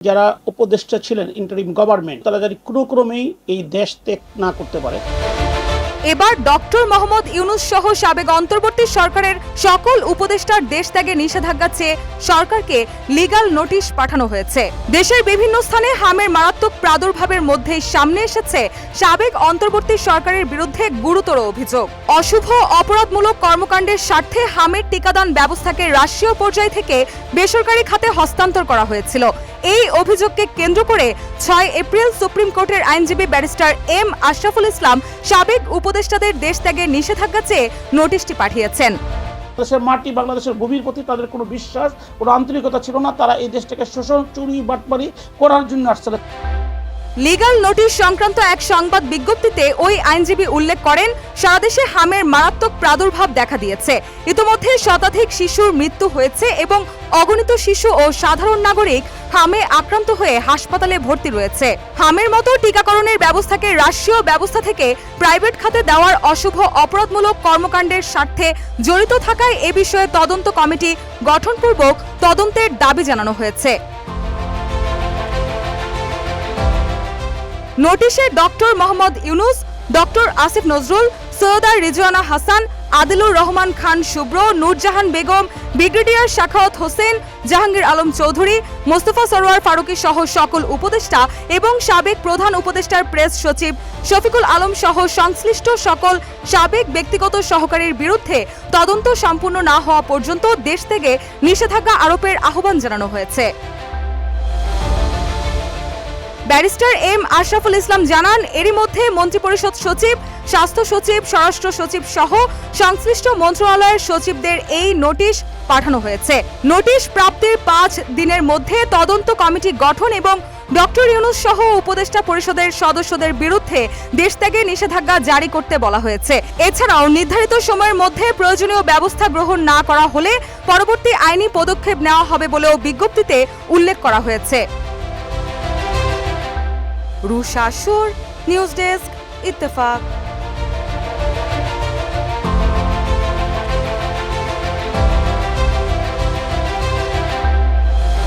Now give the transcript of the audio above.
যারা উপদেষ্টা ছিলেন ইন্টারিম গভর্নমেন্ট তারা যদি কোনো ক্রমেই এই দেশ ত্যাগ না করতে পারে। এবার ডক্টর মোহাম্মদ ইউনূস সহ সাবেক অন্তর্বর্তী সরকারের সকল উপদেষ্টার দেশ ত্যাগে নিষেধাজ্ঞা চেয়ে সরকারকে লিগ্যাল নোটিশ পাঠানো হয়েছে। দেশের বিভিন্ন স্থানে হামের মারাত্মক প্রাদুর্ভাবের মধ্যেই সামনে এসেছে সাবেক অন্তর্বর্তী সরকারের বিরুদ্ধে গুরুতর অভিযোগ। অশুভ অপরাধমূলক কর্মকাণ্ডের স্বার্থে হামের টিকাদান ব্যবস্থাকে রাষ্ট্রীয় পর্যায় থেকে বেসরকারি খাতে হস্তান্তর করা হয়েছিল। এই অভিযোগকে কেন্দ্র করে ৬ এপ্রিল সুপ্রিম কোর্টের আইনজীবী ব্যারিস্টার এম আশরাফুল ইসলাম সাবেক উপদেষ্টাদের দেশ ত্যাগে নিষেধাজ্ঞা চেয়ে নোটিশটি পাঠিয়েছেন। দেশের মাটি বাংলাদেশের ভূমির প্রতি তাদের কোনো বিশ্বাস কোনো আন্তরিকতা ছিল না। তারা এই দেশটাকে শোষণ চুরি বাটপারি করার জন্য আসছিল। লিগ্যাল নোটিশ সংক্রান্ত এক সংবাদ বিজ্ঞপ্তিতে ওই আইনজীবী উল্লেখ করেন, সারা দেশে হামের মারাত্মক প্রাদুর্ভাব দেখা দিয়েছে। ইতোমধ্যে শতাধিক শিশুর মৃত্যু হয়েছে এবং অগণিত শিশু ও সাধারণ নাগরিক হামে আক্রান্ত হয়ে হাসপাতালে ভর্তি রয়েছে। হামের মতো টিকাকরণের ব্যবস্থাকে রাষ্ট্রীয় ব্যবস্থা থেকে প্রাইভেট খাতে দেওয়ার অশুভ অপরাধমূলক কর্মকাণ্ডের স্বার্থে জড়িত থাকায় এ বিষয়ে তদন্ত কমিটি গঠনপূর্বক তদন্তের দাবি জানানো হয়েছে। নোটিশে ডক্টর মোহাম্মদ ইউনূস, ডক্টর আসিফ নজরুল, সৈয়দা রিজওয়ানা হাসান, আদিলুর রহমান খান শুভ্র, নূরজাহান বেগম, ব্রিগেডিয়ার শাখাওয়াত হোসেন, জাহাঙ্গীর আলম চৌধুরী, মোস্তফা সরোয়ার ফারুকী সহ সকল উপদেষ্টা এবং সাবেক প্রধান উপদেষ্টার প্রেস সচিব শফিকুল আলম সহ সংশ্লিষ্ট সকল সাবেক ব্যক্তিগত সহকারীর বিরুদ্ধে তদন্ত সম্পূর্ণ না হওয়া পর্যন্ত দেশ থেকে নিষেধাজ্ঞা আরোপের আহ্বান জানানো হয়েছে। ব্যারিস্টার এম আশরাফুল ইসলাম জানান, এরই মধ্যে মন্ত্রিপরিষদ সচিব, স্বাস্থ্য সচিব, স্বরাষ্ট্র সচিব সহ সংশ্লিষ্ট মন্ত্রণালয়ের সচিবদের এই নোটিশ পাঠানো হয়েছে। নোটিশ প্রাপ্তির 5 দিনের মধ্যে তদন্ত কমিটি গঠন এবং ডক্টর ইউনূস সহ উপদেষ্টা পরিষদের সদস্যদের বিরুদ্ধে দেশত্যাগে নিষেধাজ্ঞা জারি করতে বলা হয়েছে। এছাড়াও নির্ধারিত সময়ের মধ্যে প্রয়োজনীয় ব্যবস্থা গ্রহণ না করা হলে পরবর্তী আইনি পদক্ষেপ নেওয়া হবে বলেও বিজ্ঞপ্তিতে উল্লেখ করা হয়েছে। রুশা সুর, নিউজ ডেস্ক, ইত্তেফাক।